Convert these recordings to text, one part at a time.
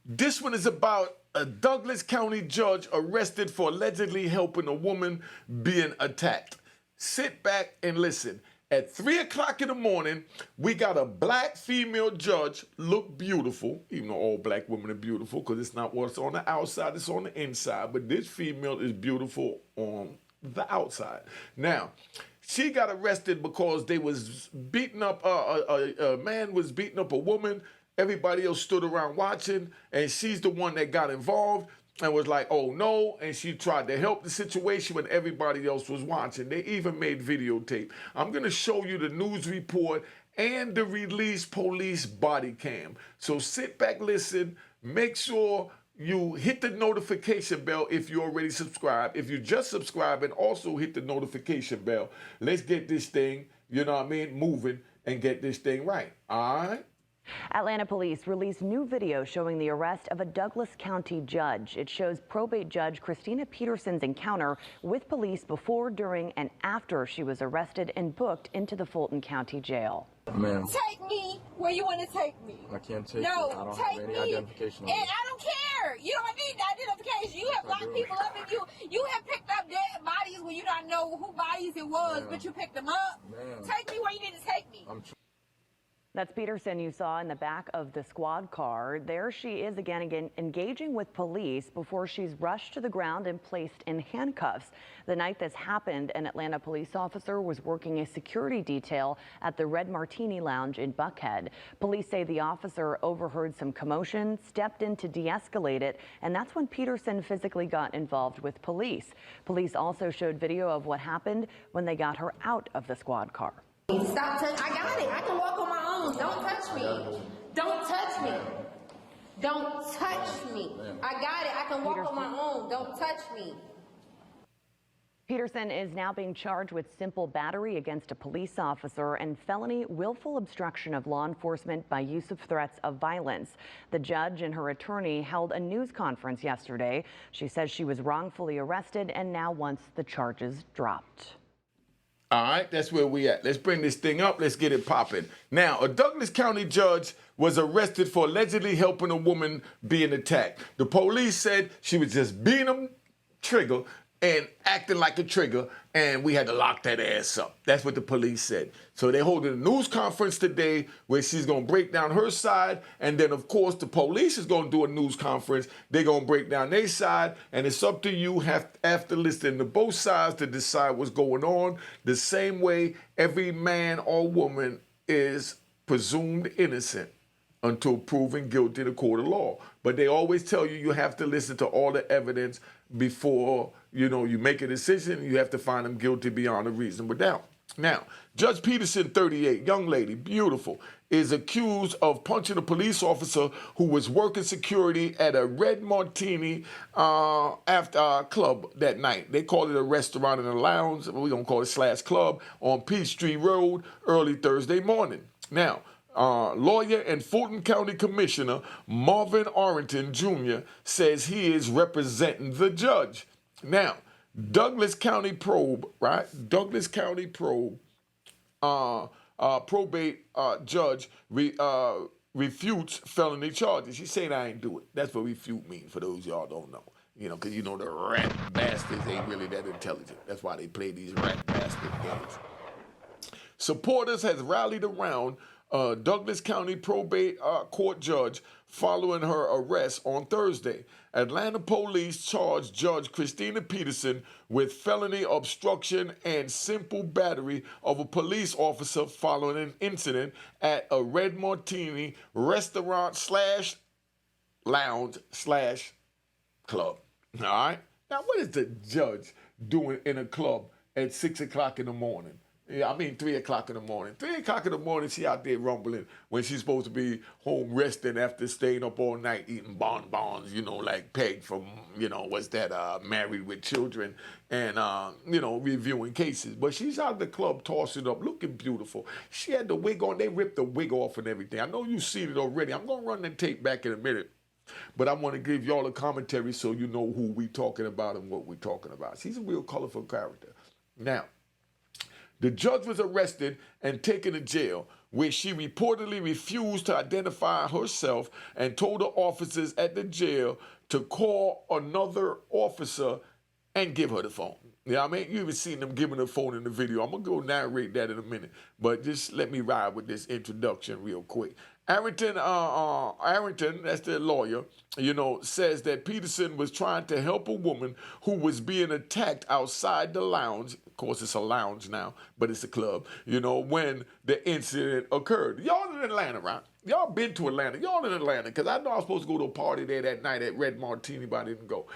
This one is about a Douglas County judge arrested for allegedly helping a woman being attacked. Sit back and listen. At 3 o'clock in the morning, we got a black female judge, look beautiful, even though all black women are beautiful, because it's not what's on the outside, it's on the inside. But this female is beautiful on the outside. Now, she got arrested because they was beating up, a man was beating up a woman. Everybody else stood around watching, and she's the one that got involved and was like, oh no, and she tried to help the situation when everybody else was watching. They even made videotape. I'm going to show you the news report and the released police body cam. So sit back, listen, make sure you hit the notification bell if you already subscribed. If you just subscribed, and also hit the notification bell. Let's get this thing, you know what I mean, moving and get this thing right, all right? Atlanta police released new video showing the arrest of a Douglas County judge. It shows probate judge Christina Peterson's encounter with police before, during, and after she was arrested and booked into the Fulton County Jail. Ma'am. Take me where you want to take me. I can't take no, you. I don't take have any me. identification on And me. I don't care. You don't need identification. You have locked people up, and you have picked up dead bodies when you don't know who bodies it was, but you picked them up. Take me where you need to take me. That's Peterson you saw in the back of the squad car. There she is again engaging with police before she's rushed to the ground and placed in handcuffs. The night this happened, an Atlanta police officer was working a security detail at the Red Martini Lounge in Buckhead. Police say the officer overheard some commotion, stepped in to de-escalate it, and that's when Peterson physically got involved with police. Police also showed video of what happened when they got her out of the squad car. Stop touching. I got it. I can walk on my own. Don't touch me. Don't touch me. Don't touch me. I got it. I can walk on my own. Don't touch me. Peterson is now being charged with simple battery against a police officer and felony willful obstruction of law enforcement by use of threats of violence. The judge and her attorney held a news conference yesterday. She says she was wrongfully arrested and now wants the charges dropped. All right, that's where we at. Let's bring this thing up. Let's get it popping. Now, a Douglas County judge was arrested for allegedly helping a woman being attacked. The police said she was just being a trigger and acting like a trigger, and we had to lock that ass up. That's what the police said. So they're holding a news conference today where she's going to break down her side, and then, of course, the police is going to do a news conference. They're going to break down their side, and it's up to you, after listening to both sides, to decide what's going on. The same way every man or woman is presumed innocent until proven guilty in a court of law. But they always tell you you have to listen to all the evidence before, you make a decision. You have to find them guilty beyond a reasonable doubt. Now, Judge Peterson, 38, young lady, beautiful, is accused of punching a police officer who was working security at a Red Martini after club that night. They call it a restaurant and a lounge. We're going to call it / club on Peachtree Road early Thursday morning. Now, lawyer and Fulton County Commissioner Marvin Arrington Jr. says he is representing the judge. Now, Douglas County probe, right? Douglas County probe, probate judge refutes felony charges. She's saying I ain't do it. That's what refute means, for those y'all don't know. Because the rat bastards ain't really that intelligent. That's why they play these rat bastard games. Supporters has rallied around Douglas County probate court judge following her arrest on Thursday. Atlanta police charged Judge Christina Peterson with felony obstruction and simple battery of a police officer following an incident at a Red Martini restaurant / lounge / club. All right? Now, what is the judge doing in a club at 6 o'clock in the morning? 3 o'clock in the morning. 3 o'clock in the morning, she out there rumbling when she's supposed to be home resting after staying up all night eating bonbons, like Peg from, Married with Children and, reviewing cases. But she's out of the club tossing up, looking beautiful. She had the wig on. They ripped the wig off and everything. I know you've seen it already. I'm going to run the tape back in a minute. But I want to give y'all a commentary so you know who we talking about and what we're talking about. She's a real colorful character. Now, the judge was arrested and taken to jail where she reportedly refused to identify herself and told the officers at the jail to call another officer and give her the phone. Yeah, I mean, you even seen them giving the phone in the video. I'm going to go narrate that in a minute, but just let me ride with this introduction real quick. Arrington, that's the lawyer, says that Peterson was trying to help a woman who was being attacked outside the lounge. Of course, it's a lounge now, but it's a club, when the incident occurred. Y'all in Atlanta, right? Y'all been to Atlanta. Y'all in Atlanta, because I know I was supposed to go to a party there that night at Red Martini, but I didn't go.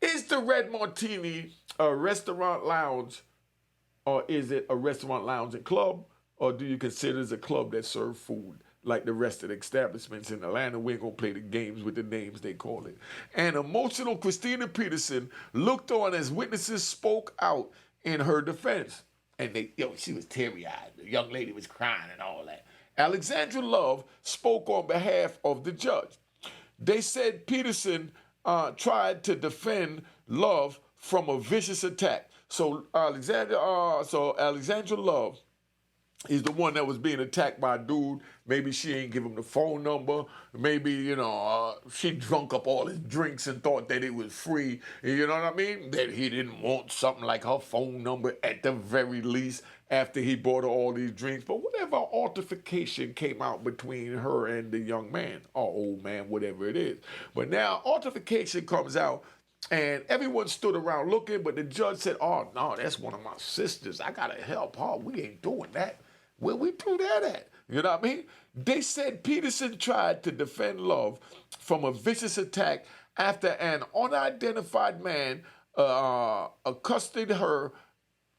Is the Red Martini a restaurant lounge, or is it a restaurant lounge and club, or do you consider it a club that serves food? Like the rest of the establishments in Atlanta, we ain't gonna play the games with the names they call it. And emotional Christina Peterson looked on as witnesses spoke out in her defense. And she was teary-eyed. The young lady was crying and all that. Alexandra Love spoke on behalf of the judge. They said Peterson tried to defend Love from a vicious attack. So Alexandra Love is the one that was being attacked by a dude. Maybe she ain't give him the phone number. Maybe, she drunk up all his drinks and thought that it was free. You know what I mean? That he didn't want something like her phone number at the very least after he bought her all these drinks. But whatever altercation came out between her and the young man, or old man, whatever it is. But now altercation comes out, and everyone stood around looking, but the judge said, oh, no, that's one of my sisters. I got to help her. We ain't doing that. Where we do that at? You know what I mean? They said Peterson tried to defend Love from a vicious attack after an unidentified man accused her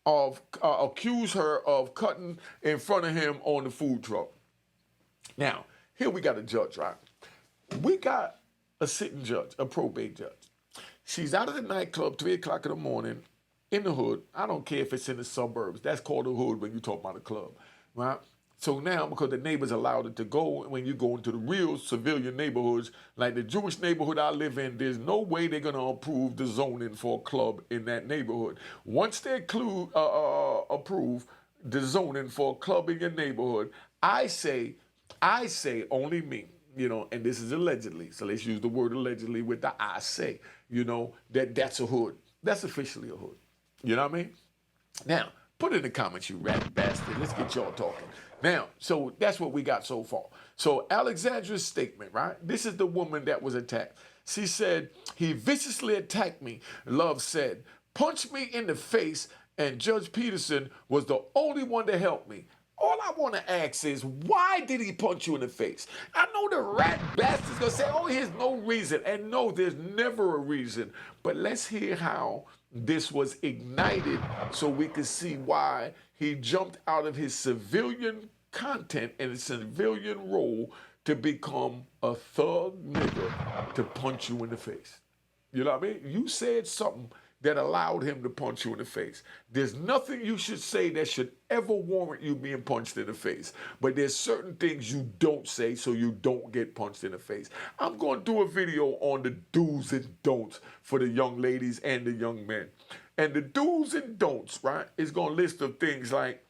accused her of cutting in front of him on the food truck. Now, here we got a judge, right? We got a sitting judge, a probate judge. She's out of the nightclub 3 o'clock in the morning in the hood. I don't care if it's in the suburbs. That's called the hood when you talk about a club, right? So now, because the neighbors allowed it to go, when you go into the real civilian neighborhoods, like the Jewish neighborhood I live in, there's no way they're going to approve the zoning for a club in that neighborhood. Once they approve the zoning for a club in your neighborhood, I say only me, and this is allegedly, so let's use the word allegedly with the I say, that's a hood. That's officially a hood. You know what I mean? Now, put in the comments, you rat bastard. Let's get y'all talking. Now, so that's what we got so far. So Alexandra's statement, right? This is the woman that was attacked. She said, he viciously attacked me, Love said, punched me in the face, and Judge Peterson was the only one to help me. All I want to ask is, why did he punch you in the face? I know the rat bastard's going to say, oh, here's no reason. And no, there's never a reason. But let's hear how this was ignited so we could see why he jumped out of his civilian content and his civilian role to become a thug nigga to punch you in the face. You know what I mean? You said something that allowed him to punch you in the face. There's nothing you should say that should ever warrant you being punched in the face. But there's certain things you don't say so you don't get punched in the face. I'm going to do a video on the do's and don'ts for the young ladies and the young men. And the do's and don'ts, right, is going to list of things like,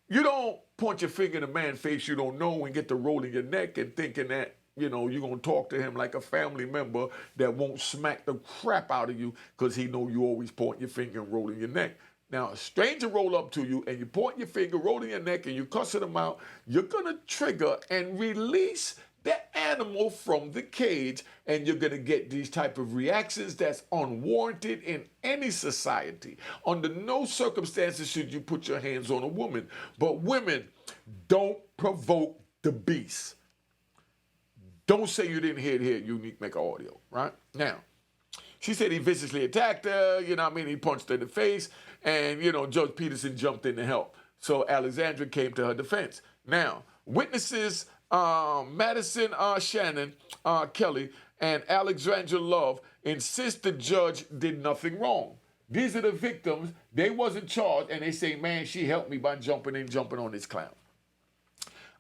you don't point your finger in a man's face you don't know and get to rolling your neck and thinking that, you're going to talk to him like a family member that won't smack the crap out of you because he know you always point your finger and rolling your neck. Now, a stranger roll up to you and you point your finger, rolling your neck, and you cussing them out, you're going to trigger and release the animal from the cage, and you're going to get these type of reactions that's unwarranted in any society. Under no circumstances should you put your hands on a woman. But women, don't provoke the beast. Don't say you didn't hear it here, Unique Mecca Audio, right? Now, she said he viciously attacked her, he punched her in the face, and, Judge Peterson jumped in to help. So Alexandra came to her defense. Now, witnesses Madison Shannon Kelly and Alexandra Love insist the judge did nothing wrong. These are the victims. They wasn't charged, and they say, man, she helped me by jumping on this clown.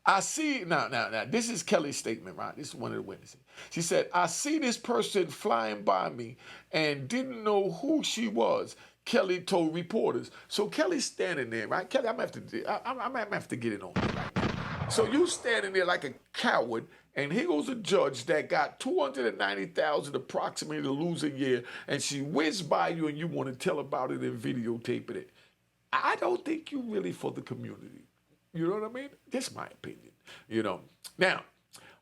I see, now, this is Kelly's statement, right? This is one of the witnesses. She said, I see this person flying by me and didn't know who she was. Kelly told reporters. So Kelly's standing there, right? Kelly, I'm gonna have to get it on you right now. So you standing there like a coward, and here goes a judge that got $290,000 approximately to lose a year, and she whizzed by you, and you want to tell about it and videotaping it. I don't think you really for the community. You know what I mean? That's my opinion. You know. Now,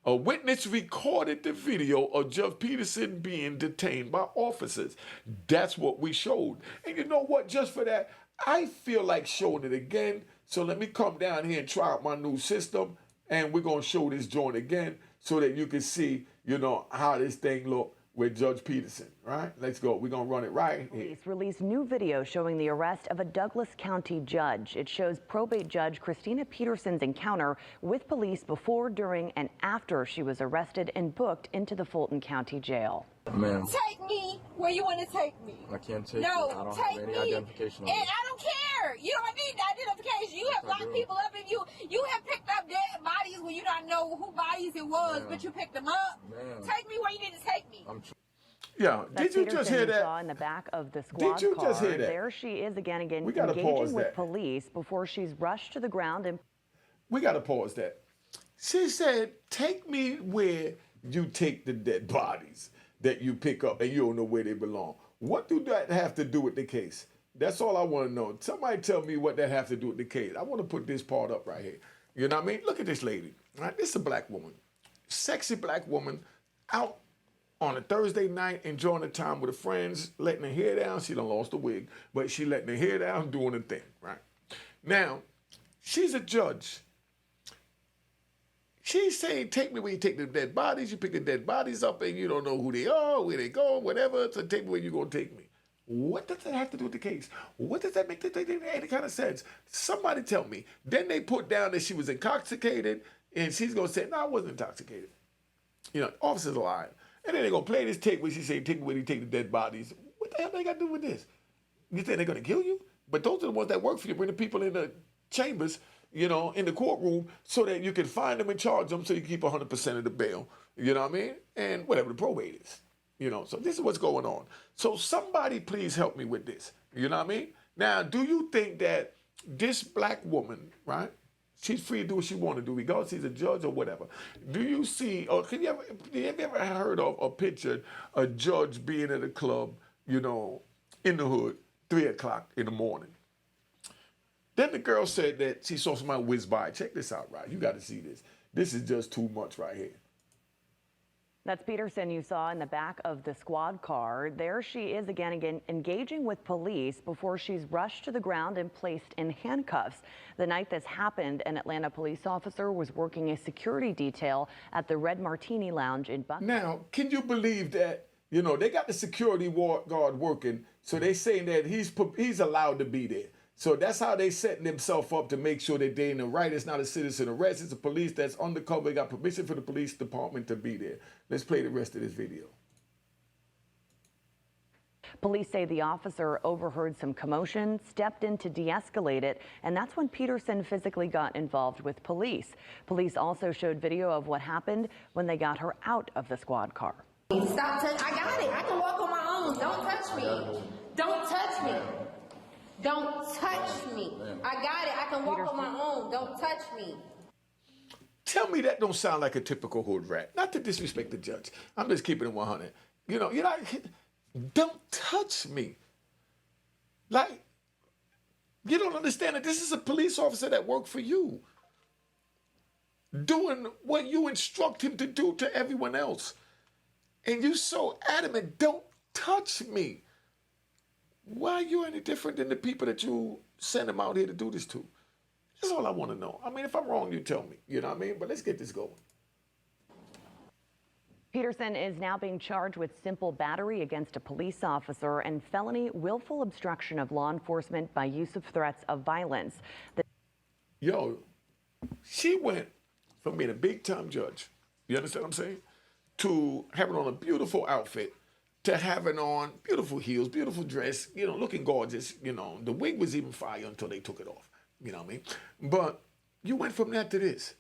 a witness recorded the video of Judge Peterson being detained by officers. That's what we showed. And you know what? Just for that, I feel like showing it again. So let me come down here and try out my new system, and we're going to show this joint again so that you can see, you know, how this thing look with Judge Peterson, right? Let's go. We're going to run it right here. Police released new video showing the arrest of a Douglas County judge. It shows probate judge Christina Peterson's encounter with police before, during, and after she was arrested and booked into the Fulton County Jail. Ma'am, Take me where you want to take me. I can't take No, you. I don't take have any me. identification on And me. I don't care. You don't need identification. You have I locked do. people up, and you have picked up dead bodies when you don't know who bodies it was, but you picked them up. Ma'am. Take me where you need to take me. Yeah, That's did you just Peterson hear you that? saw in the back of the squad Did you car. just hear that? There she is again We gotta pause engaging with that. police before she's rushed to the ground and We got to pause that. She said, take me where you take the dead bodies that you pick up and you don't know where they belong. What do that have to do with the case? That's all I want to know. Somebody tell me what that have to do with the case. I want to put this part up right here. You know what I mean? Look at this lady. Right? This is a black woman. Sexy black woman out on a Thursday night, enjoying the time with her friends, letting her hair down. She done lost the wig, but she letting her hair down, doing her thing, right? Now, she's a judge. She's saying, take me where you take the dead bodies. You pick the dead bodies up and you don't know who they are, where they go, whatever. So take me where you're going to take me. What does that have to do with the case? What does that make any kind of sense? Somebody tell me. Then they put down that she was intoxicated, and she's going to say, no, I wasn't intoxicated. You know, officers are lying. And then they're going to play this tape where she say, take me where you take the dead bodies. What the hell they got to do with this? You think they're going to kill you? But those are the ones that work for you. Bring the people in the chambers, you know, in the courtroom so that you can find them and charge them so you keep 100% of the bail. You know what I mean? And whatever the probate is. You know, so this is what's going on. So somebody please help me with this. You know what I mean? Now, do you think that this black woman, right? She's free to do what she want to do, regardless if she's a judge or whatever. Do you see, or have you ever heard of or pictured a judge being at a club, you know, in the hood, 3 o'clock in the morning? Then the girl said that she saw somebody whiz by. Check this out, right? You got to see this. This is just too much right here. That's Peterson you saw in the back of the squad car. There she is again engaging with police before she's rushed to the ground and placed in handcuffs. The night this happened, an Atlanta police officer was working a security detail at the Red Martini Lounge in Buckhead. Now, can you believe that, you know, they got the security guard working, so they saying that he's allowed to be there. So that's how they setting themselves up to make sure that they're in the right. It's not a citizen arrest. It's a police that's undercover. They got permission for the police department to be there. Let's play the rest of this video. Police say the officer overheard some commotion, stepped in to de-escalate it, and that's when Peterson physically got involved with police. Police also showed video of what happened when they got her out of the squad car. Stop touching. I got it. I can walk on my own. Don't touch me. Don't touch me. Don't touch me. I got it. I can walk on my own. Don't touch me. Tell me that don't sound like a typical hood rat. Not to disrespect the judge. I'm just keeping it 100. You know, don't touch me. Like, you don't understand that this is a police officer that worked for you, doing what you instruct him to do to everyone else. And you so adamant, don't touch me. Why are you any different than the people that you send them out here to do this to? That's all I want to know. I mean, if I'm wrong, you tell me. You know what I mean? But let's get this going. Peterson is now being charged with simple battery against a police officer and felony willful obstruction of law enforcement by use of threats of violence. Yo, she went from being a big-time judge, you understand what I'm saying, to having on a beautiful outfit, to having on beautiful heels, beautiful dress, you know, looking gorgeous. You know, the wig was even fire until they took it off. You know what I mean? But you went from that to this,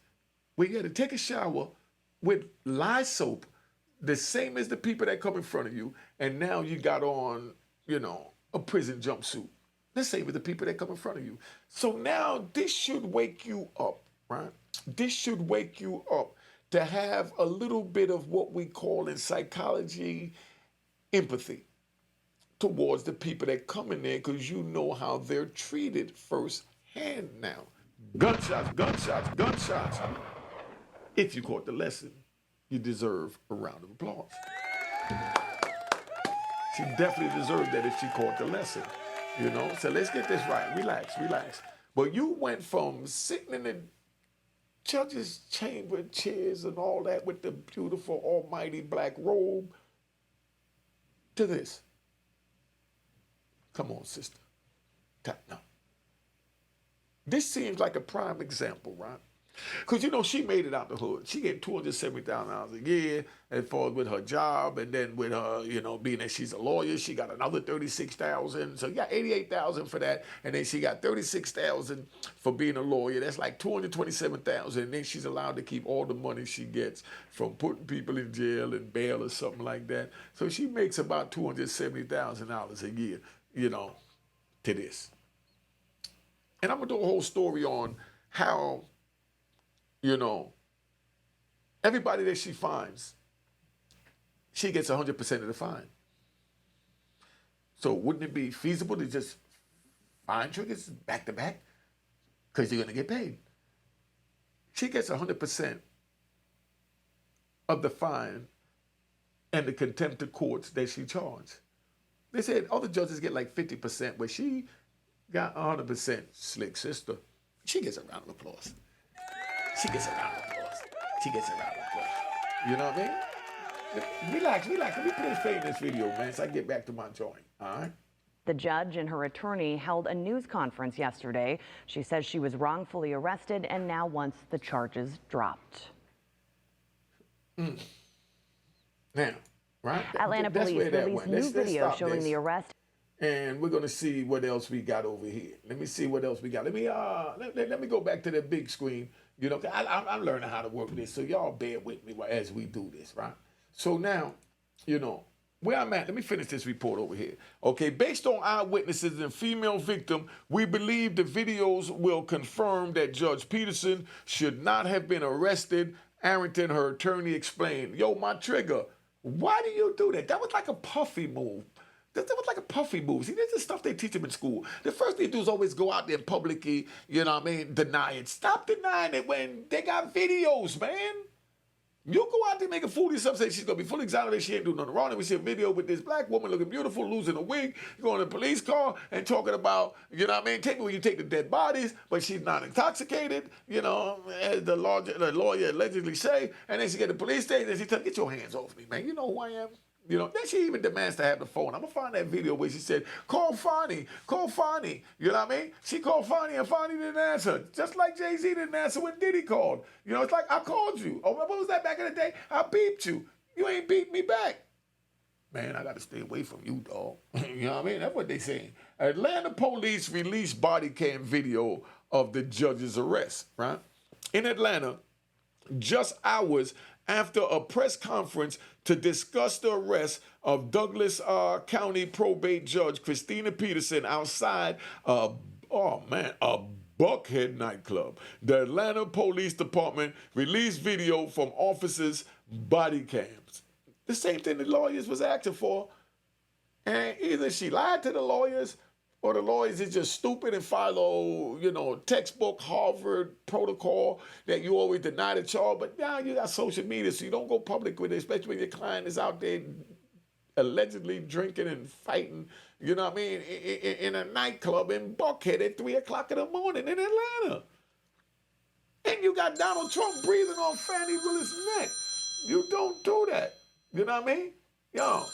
where you had to take a shower with lye soap, the same as the people that come in front of you, and now you got on, you know, a prison jumpsuit. The same with the people that come in front of you. So now this should wake you up, right? This should wake you up to have a little bit of what we call in psychology empathy towards the people that come in there, because you know how they're treated firsthand now. Gunshots, gunshots, gunshots. If you caught the lesson, you deserve a round of applause. She definitely deserved that if she caught the lesson, you know? So let's get this right. Relax, relax. But you went from sitting in the judge's chamber chairs and all that with the beautiful almighty black robe to this. Come on, sister. No. This seems like a prime example, right? Because, you know, she made it out the hood. She get $270,000 a year as far as with her job, and then with her, you know, being that she's a lawyer, she got another $36,000. So you got $88,000 for that, and then she got $36,000 for being a lawyer. That's like $227,000, and then she's allowed to keep all the money she gets from putting people in jail and bail or something like that. So she makes about $270,000 a year, you know, to this. And I'm gonna do a whole story on how, you know, everybody that she finds, she gets 100% of the fine. So wouldn't it be feasible to just fine triggers back to back? Because you're going to get paid. She gets 100% of the fine and the contempt of courts that she charged. They said other judges get like 50%, but she got 100%. Slick sister. She gets a round of applause. She gets a round of applause. She gets a round of applause. You know what I mean? Relax, relax. Let me play fade in this video, man, so I can get back to my joint. All right? The judge and her attorney held a news conference yesterday. She says she was wrongfully arrested and now wants the charges dropped. Now, right? Atlanta police released new video showing the arrest. And we're gonna see what else we got over here. Let me see what else we got. Let me go back to the big screen. You know, I'm learning how to work this, so y'all bear with me as we do this, right? So now, you know, where I'm at, let me finish this report over here. Okay, based on eyewitnesses and female victim, we believe the videos will confirm that Judge Peterson should not have been arrested. Arrington, her attorney, explained, yo, my trigger, why do you do that? That was like a puffy move. That was like a puffy move. See, this is stuff they teach them in school. The first thing they do is always go out there publicly, you know what I mean, deny it. Stop denying it when they got videos, man. You go out there, make a fool of yourself, say she's going to be fully exonerated, she ain't doing nothing wrong. And we see a video with this black woman looking beautiful, losing a wig, going in a police car and talking about, you know what I mean, take me when you take the dead bodies, but she's not intoxicated, you know, as the lawyer allegedly say. And then she get the police station and she tell, get your hands off me, man. You know who I am? You know, then she even demands to have the phone. I'm going to find that video where she said, call Fonnie. You know what I mean? She called Fonnie and Fonnie didn't answer. Just like Jay-Z didn't answer when Diddy called. You know, it's like, I called you. Oh, what was that back in the day? I beeped you. You ain't beeped me back. Man, I got to stay away from you, dog. You know what I mean? That's what they saying. Atlanta police released body cam video of the judge's arrest, right? In Atlanta, just hours after a press conference to discuss the arrest of Douglas County probate judge Christina Peterson outside a Buckhead nightclub. The Atlanta Police Department released video from officers' body cams. The same thing the lawyers was asking for. And either she lied to the lawyers or the lawyers is just stupid and follow, you know, textbook Harvard protocol that you always deny the charge. But now you got social media, so you don't go public with it, especially when your client is out there allegedly drinking and fighting, you know what I mean, in a nightclub in Buckhead at 3 o'clock in the morning in Atlanta. And you got Donald Trump breathing on Fannie Willis' neck. You don't do that. You know what I mean? Yo.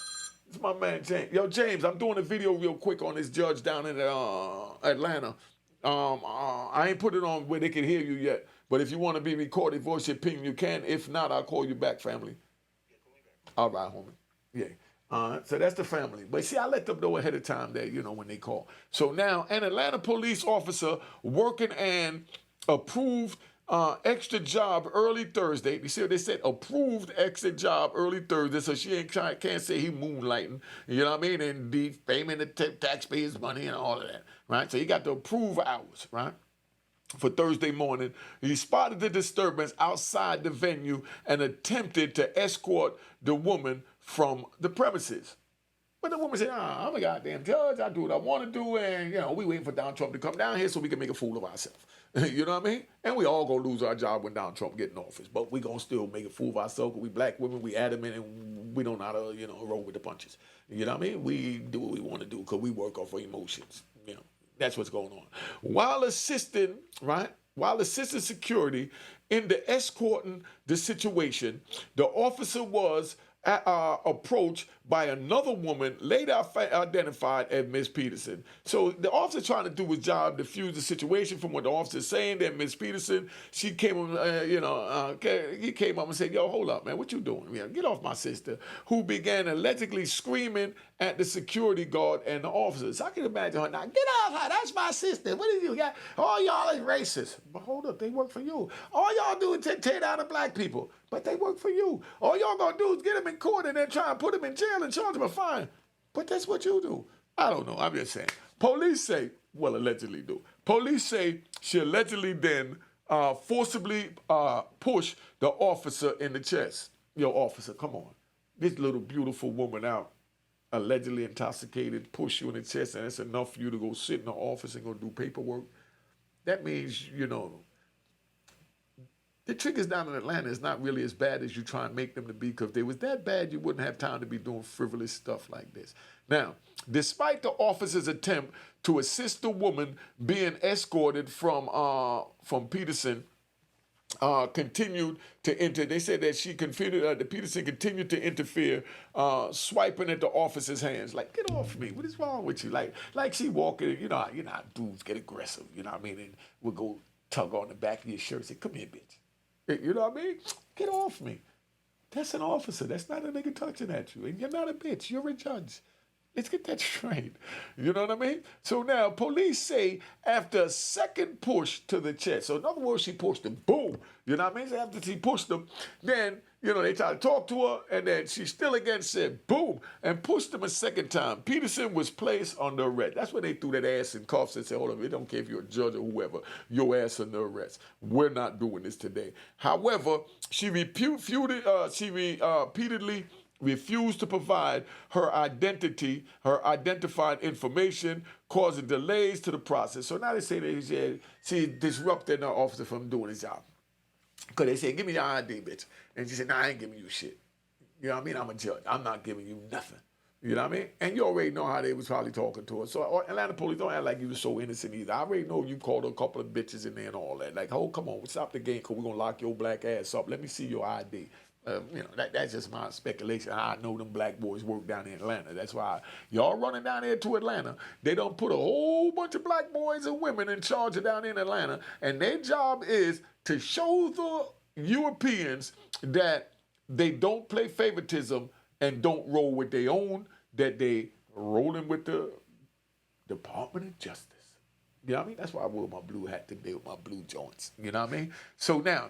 It's my man, James. Yo, James, I'm doing a video real quick on this judge down in Atlanta. I ain't put it on where they can hear you yet, but if you want to be recorded, voice your opinion, you can. If not, I'll call you back, family. All right, homie. Yeah. So that's the family. But see, I let them know ahead of time that, you know, when they call. So now, an Atlanta police officer working an approved extra job early Thursday. You see what they said? Approved extra job early Thursday, so she can't say he moonlighting, you know what I mean, and defaming the taxpayers' money and all of that, right? So he got to approve hours, right? For Thursday morning, he spotted the disturbance outside the venue and attempted to escort the woman from the premises. But the woman said, I'm a goddamn judge. I do what I want to do. And, we waiting for Donald Trump to come down here so we can make a fool of ourselves. You know what I mean? And we all going to lose our job when Donald Trump get in office. But we going to still make a fool of ourselves because we black women, we adamant, and we don't know how to, roll with the punches. You know what I mean? We do what we want to do because we work off our emotions. That's what's going on. While assisting security in the escorting the situation, the officer was approached by another woman later identified as Miss Peterson. So the officer trying to do his job, diffuse the situation from what the officer is saying. That Miss Peterson, she came, he came up and said, "Yo, hold up, man, what you doing? Get off my sister," who began allegedly screaming at the security guard and the officers. I can imagine her now. "Get off her! That's my sister. What did you got? All y'all is racist." But hold up, they work for you. All y'all do is tear down the black people, but they work for you. All y'all gonna do is get them in court and then try and put them in jail and charge them a fine. But that's what you do. I don't know. I'm just saying. Police say, allegedly do. Police say she allegedly then forcibly pushed the officer in the chest. Yo, officer, come on. This little beautiful woman out, allegedly intoxicated, push you in the chest, and it's enough for you to go sit in the office and go do paperwork. That means, the triggers down in Atlanta is not really as bad as you try and make them to be, because if they was that bad, you wouldn't have time to be doing frivolous stuff like this. Now, despite the officer's attempt to assist the woman being escorted from Peterson, continued to enter. They said that the Peterson continued to interfere, swiping at the officer's hands. Like, get off me. What is wrong with you? Like she walking, you know how dudes get aggressive, you know what I mean? And we'll go tug on the back of your shirt and say, "Come here, bitch." You know what I mean? Get off me. That's an officer. That's not a nigga touching at you. And you're not a bitch. You're a judge. Let's get that straight. You know what I mean? So now police say after a second push to the chest, so in other words, she pushed him, boom. You know what I mean? So after she pushed him, then, they tried to talk to her, and then she still again said, boom, and pushed him a second time. Peterson was placed under arrest. That's when they threw that ass in cuffs and said, hold on, it don't care if you're a judge or whoever, your ass under arrest. We're not doing this today. However, she repeatedly refused to provide her identified information, causing delays to the process. So now they say that she disrupted her officer from doing his job. Because they said, "Give me your ID, bitch." And she said, "Nah, I ain't giving you shit. You know what I mean? I'm a judge. I'm not giving you nothing." You know what I mean? And you already know how they was probably talking to her. So Atlanta police, don't act like you were so innocent either. I already know you called a couple of bitches in there and all that. Like, oh, come on, stop the game, because we're going to lock your black ass up. Let me see your ID. That's just my speculation. I know them black boys work down in Atlanta. That's why y'all running down there to Atlanta. They don't put a whole bunch of black boys and women in charge of down in Atlanta. And their job is to show the Europeans that they don't play favoritism and don't roll with their own, that they rolling with the Department of Justice. You know what I mean? That's why I wore my blue hat today with my blue joints. You know what I mean? So now,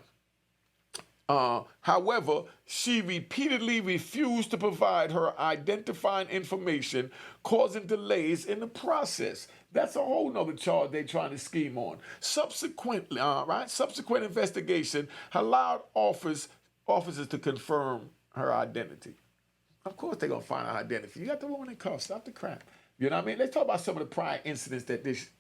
however, she repeatedly refused to provide her identifying information, causing delays in the process. That's a whole nother charge they're trying to scheme on. Subsequent investigation allowed officers to confirm her identity. Of course they're going to find her identity. You got the woman in cuffs. Stop the crap. You know what I mean? Let's talk about some of the prior incidents that this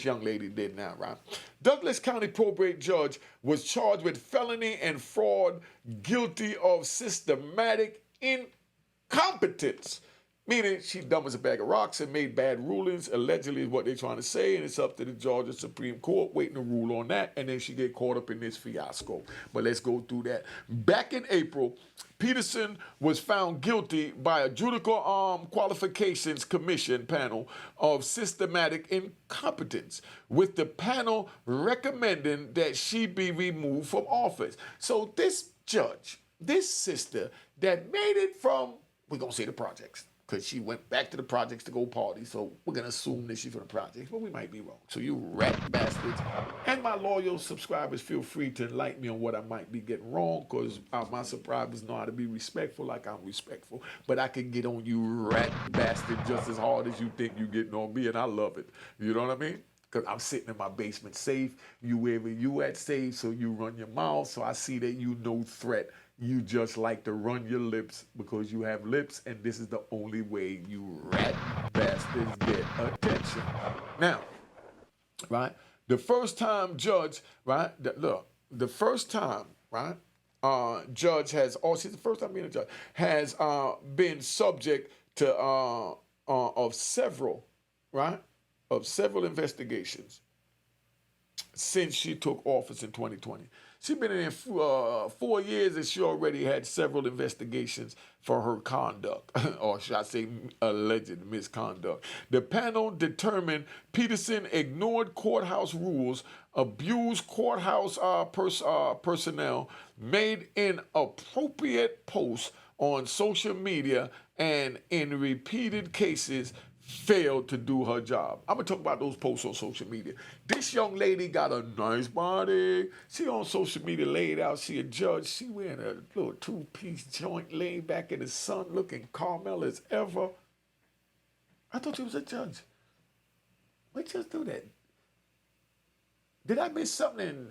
young lady did now, right? Douglas County probate judge was charged with felony and fraud, guilty of systematic incompetence, meaning she dumb as a bag of rocks and made bad rulings, allegedly is what they're trying to say, and it's up to the Georgia Supreme Court waiting to rule on that, and then she get caught up in this fiasco. But let's go through that. Back in April, Peterson was found guilty by a Judicial Qualifications Commission panel of systematic incompetence, with the panel recommending that she be removed from office. So this judge, this sister that made it from, we're going to say the projects, because she went back to the projects to go party. So we're going to assume that she's from the projects, but we might be wrong. So you rat bastards. And my loyal subscribers, feel free to enlighten me on what I might be getting wrong, because my subscribers know how to be respectful like I'm respectful. But I can get on you rat bastard just as hard as you think you're getting on me, and I love it. You know what I mean? Because I'm sitting in my basement safe. You wherever you at safe, so you run your mouth. So I see that you no threat. You just like to run your lips because you have lips, and this is the only way you rat bastards get attention. Now, right, the first time judge, right, the first time, right, judge has, she's the first time being a judge, has been subject to of several, right, of several investigations since she took office in 2020. She's been in 4 years, and she already had several investigations for her conduct, or should I say alleged misconduct. The panel determined Peterson ignored courthouse rules, abused courthouse personnel, made inappropriate posts on social media, and in repeated cases, failed to do her job. I'm going to talk about those posts on social media. This young lady got a nice body. She on social media laid out. She a judge. She wearing a little two-piece joint, laid back in the sun, looking Carmel as ever. I thought she was a judge. Why just do that? Did I miss something?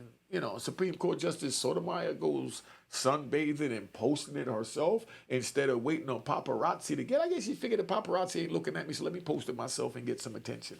Supreme Court Justice Sotomayor goes sunbathing and posting it herself instead of waiting on paparazzi to get. I guess she figured the paparazzi ain't looking at me, so let me post it myself and get some attention.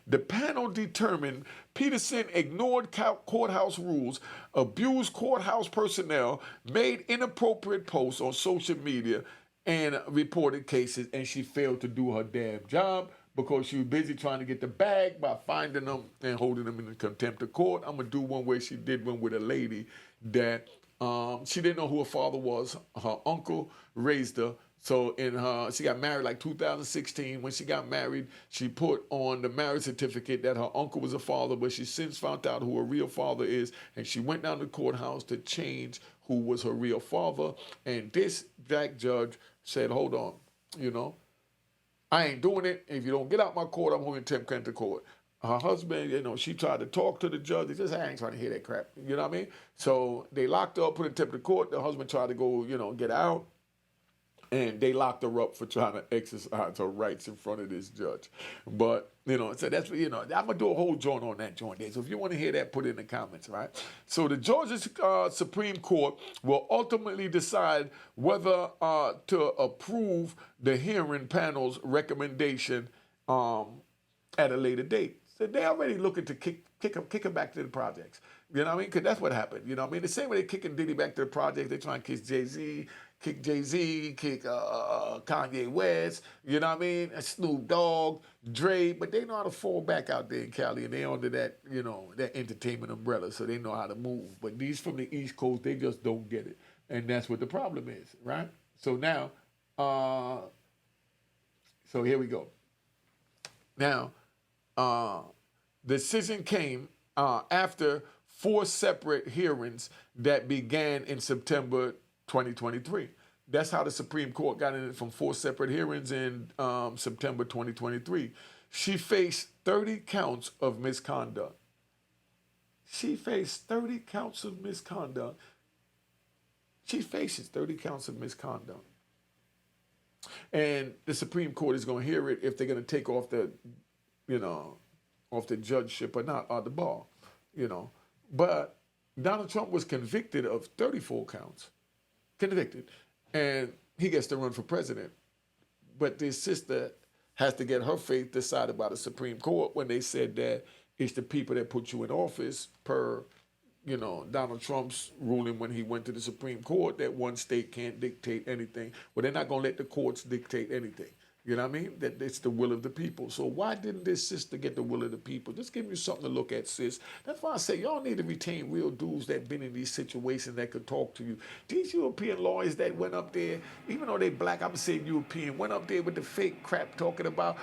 The panel determined Peterson ignored courthouse rules, abused courthouse personnel, made inappropriate posts on social media, and reported cases, and she failed to do her damn job because she was busy trying to get the bag by finding them and holding them in contempt of court. I'm going to do one where she did one with a lady that she didn't know who her father was. Her uncle raised her. So she got married like 2016. When she got married, she put on the marriage certificate that her uncle was a father, but she since found out who her real father is, and she went down to the courthouse to change who was her real father. And this black judge said, hold on, I ain't doing it. If you don't get out my court, I'm going to contempt of court. Her husband, she tried to talk to the judge. He says, I ain't trying to hear that crap. You know what I mean? So they locked her up, put her in contempt of court. The husband tried to go, get out. And they locked her up for trying to exercise her rights in front of this judge. But, so that's what, I'm going to do a whole joint on that joint there. So if you want to hear that, put it in the comments, right? So the Georgia Supreme Court will ultimately decide whether to approve the hearing panel's recommendation at a later date. So they're already looking to kick him back to the projects. You know what I mean? Because that's what happened. You know what I mean? The same way they're kicking Diddy back to the projects, they trying to kick Jay-Z, kick Kanye West, you know what I mean? Snoop Dogg, Dre, but they know how to fall back out there in Cali, and they under that, that entertainment umbrella, so they know how to move. But these from the East Coast, they just don't get it. And that's what the problem is, right? So now, so here we go. Now, the decision came after 4 separate hearings that began in September 2023. That's how the Supreme Court got in it, from 4 separate hearings in September 2023. She faced 30 counts of misconduct. She faced 30 counts of misconduct. She faces 30 counts of misconduct. And the Supreme Court is going to hear it if they're going to take off the, off the judgeship or not, or the bar, But Donald Trump was convicted of 34 counts. Convicted. And he gets to run for president. But this sister has to get her fate decided by the Supreme Court when they said that it's the people that put you in office per, Donald Trump's ruling when he went to the Supreme Court that one state can't dictate anything. Well, they're not going to let the courts dictate anything. You know what I mean? That it's the will of the people. So why didn't this sister get the will of the people? Just give me something to look at, sis. That's why I say y'all need to retain real dudes that been in these situations that could talk to you. These European lawyers that went up there, even though they black, I'm saying European, went up there with the fake crap talking about,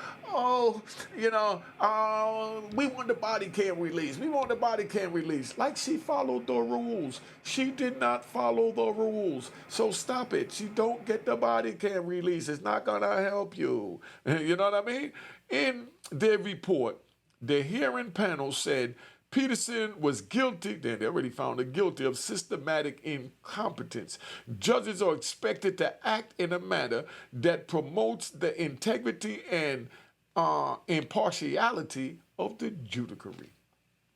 we want the body cam release. We want the body cam release. Like she followed the rules. She did not follow the rules. So stop it. She don't get the body cam release. It's not going to help you. You know what I mean? In their report, the hearing panel said Peterson was guilty, then they already found her guilty of systematic incompetence. Judges are expected to act in a manner that promotes the integrity and impartiality of the judiciary.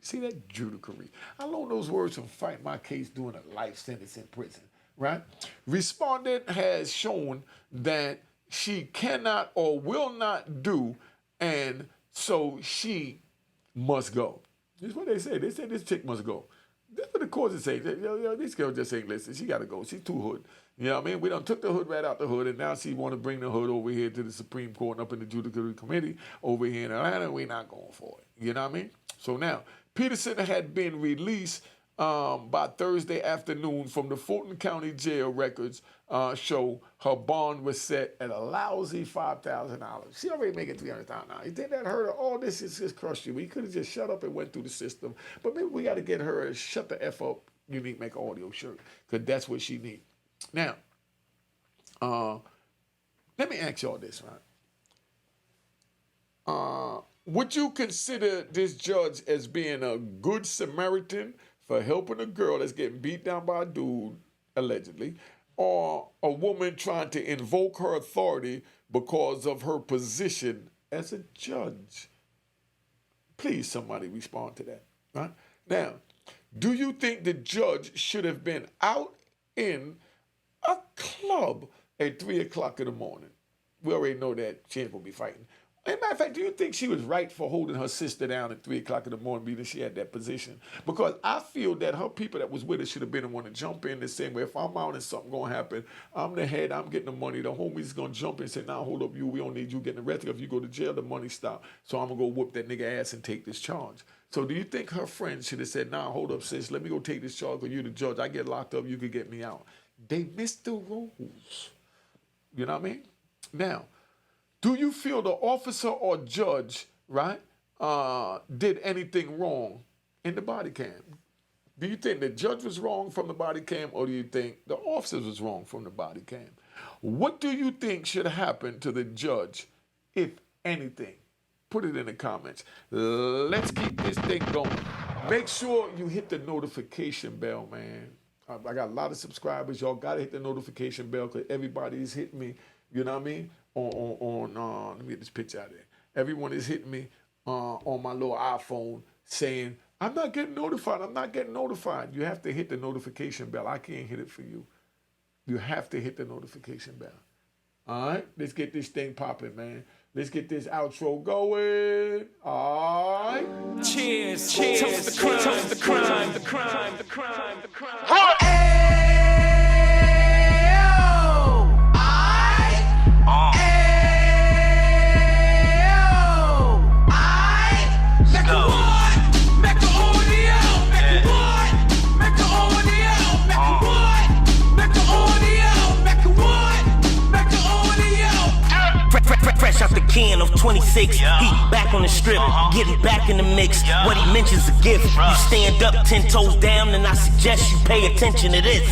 See that? Judiciary. I learned those words from fighting my case doing a life sentence in prison, right? Respondent has shown that she cannot or will not do, and so she must go. This is what they say. They say this chick must go. That's what the courts say. This girl just ain't listening. She got to go. She's too hood. You know what I mean? We done took the hood right out the hood, and now she want to bring the hood over here to the Supreme Court and up in the Judiciary Committee over here in Atlanta. We're not going for it. You know what I mean? So now, Peterson had been released by Thursday afternoon from the Fulton County Jail. Records show her bond was set at a lousy $5,000. She already making $300,000. You think that hurt her? All this is just crushed you. We could have just shut up and went through the system. But maybe we got to get her to shut the F up. Unique Make Audio shirt, because that's what she needs. Now, let me ask y'all this, right? Would you consider this judge as being a good Samaritan for helping a girl that's getting beat down by a dude, allegedly, or a woman trying to invoke her authority because of her position as a judge? Please, somebody respond to that, right? Now, do you think the judge should have been out in a club at 3 o'clock in the morning? We already know that she ain't gonna be fighting. As a matter of fact, do you think she was right for holding her sister down at 3 o'clock in the morning, being that she had that position? Because I feel that her people that was with her should have been the one to jump in the same way. If I'm out and something gonna happen, I'm the head, I'm getting the money. The homie's gonna jump in and say, nah, hold up, we don't need you getting arrested. If you go to jail, the money stop. So I'm gonna go whoop that nigga ass and take this charge. So do you think her friends should have said, nah, hold up, sis, let me go take this charge, because you're the judge. I get locked up, you could get me out. They missed the rules. You know what I mean? Now, do you feel the officer or judge, right, did anything wrong in the body cam? Do you think the judge was wrong from the body cam, or do you think the officer was wrong from the body cam? What do you think should happen to the judge, if anything? Put it in the comments. Let's keep this thing going. Make sure you hit the notification bell, man. I got a lot of subscribers. Y'all got to hit the notification bell, because everybody's hitting me, you know what I mean? Let me get this picture out there. Everyone is hitting me on my little iPhone saying, I'm not getting notified. I'm not getting notified. You have to hit the notification bell. I can't hit it for you. You have to hit the notification bell. All right? Let's get this thing popping, man. Let's get this outro going. All right? Cheers. Cheers. Toast the crime. Toast the crime. The crime. The crime. The crime. Fresh out the can of 26, he back on the strip, getting back in the mix. What he mentions a gift. You stand up 10 toes down, and I suggest you pay attention to this.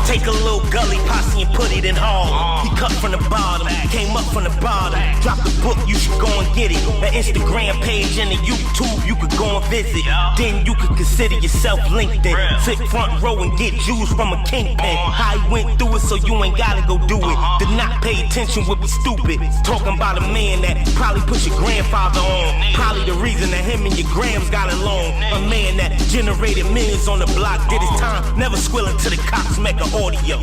Take a little gully posse and put it in Harlem. He cut from the bottom, came up from the bottom. Drop the book, you should go and get it. An Instagram page and a YouTube you could go and visit. Then you could consider yourself LinkedIn. Sit front row and get Jews from a kingpin. How he went through it, so you ain't gotta go do it. To not pay attention would be stupid. Talking about a man that probably put your grandfather on. Probably the reason that him and your grams got along. A man that generated millions on the block, did his time, never squilling to the cops, Mecca audio.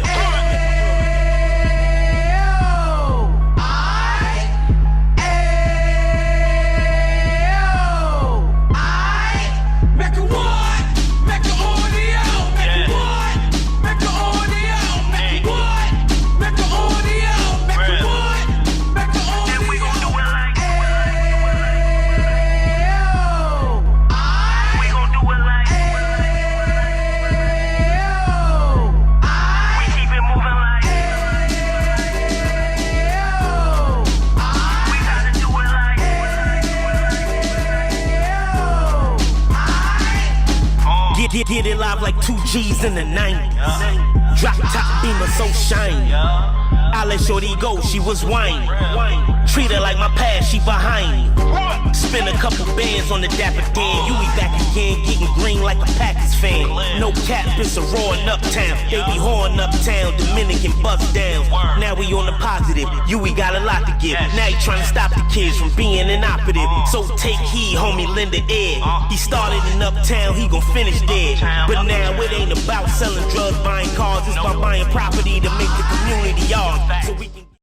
alive like 2 G's in the 90s. Drop top beamer so shiny. I let shorty go, she was whining. Treat her like my past, she behind me. Spend a couple bands on the Dapper Dan. You be back again, getting green like a Packers fan. No cap, it's a roaring uptown. They be whoring uptown, Dominican bust down. Now we on the positive, we got a lot to give. Now you trying to stop the kids from being inoperative. So take heed, homie, lend an ear. He started in uptown, he gon' finish there. But now it ain't about selling drugs, buying cars. It's about buying property to make the community ours. So we